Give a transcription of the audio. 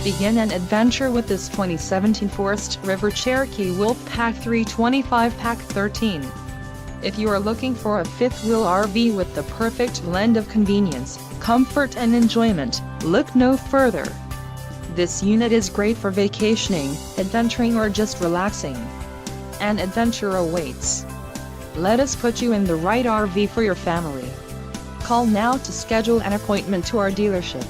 Begin an adventure with this 2017 Forest River Cherokee Wolf Pack 325 Pack 13. If you are looking for a fifth-wheel RV with the perfect blend of convenience, comfort and enjoyment, look no further. This unit is great for vacationing, adventuring or just relaxing. An adventure awaits. Let us put you in the right RV for your family. Call now to schedule an appointment to our dealership.